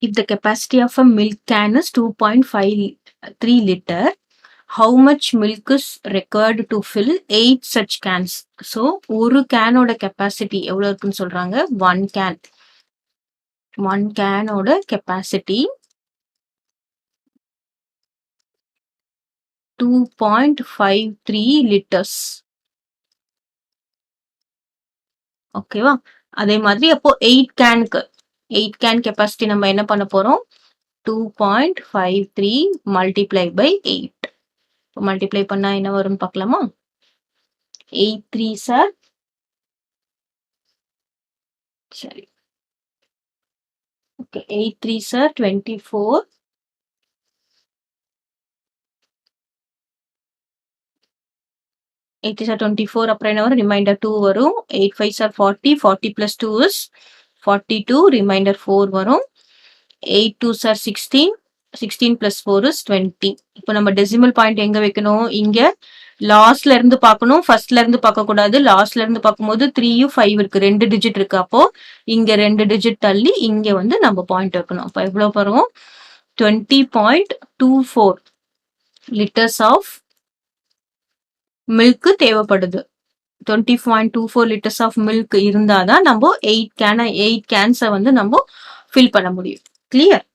if the capacity of a milk can is 2.53 liter, how much milk is required to fill 8 such cans? So ஒரு கேனோட capacity எவ்வளவு இருக்குன்னு சொல்றாங்க. One கேனோட capacity 2.53 litres. ஓகேவா? அதே மாதிரி அப்போ 8 கேன் கெப்பாசிட்டி நம்ம என்ன பண்ண போறோம்? 2.53 multiply by 8. மல்டிப்ளை பண்ணா என்ன வரும் பார்க்கலாமா? 8 3s are சரி. Okay, 8 3s are 24. 8 3s are 24. அப்புறம் என்ன வரும்? ரிமைண்டர் 2 வரும். 8 5s are 40. 40 plus 2 is 42. Reminder 4 வரும். 8 2s are 16. 16 plus 4 is 20. இப்போ நம்ம டெசிமல் பாயிண்ட் எங்க வைக்கணும்? இங்க லாஸ்ட்ல இருந்து பார்க்கணும், ஃபர்ஸ்ட்ல இருந்து பார்க்க கூடாது. லாஸ்ட்ல இருந்து பார்க்கும்போது 3 5 இருக்கு, 2 டிஜிட் இருக்கு. அப்போ இங்க 2 டிஜிட் தள்ளி இங்க வந்து நம்ம பாயிண்ட் வைக்கணும். அப்போ எவ்வளவு வரும்? 20.24 லிட்டர்ஸ் ஆஃப் மில்க் தேவைப்படுது. 20.24 லிட்டர்ஸ் ஆஃப் மில்க் இருந்தாதான் நம்ம 8 கேன்ஸை வந்து நம்ம ஃபில் பண்ண முடியும். கிளியர்?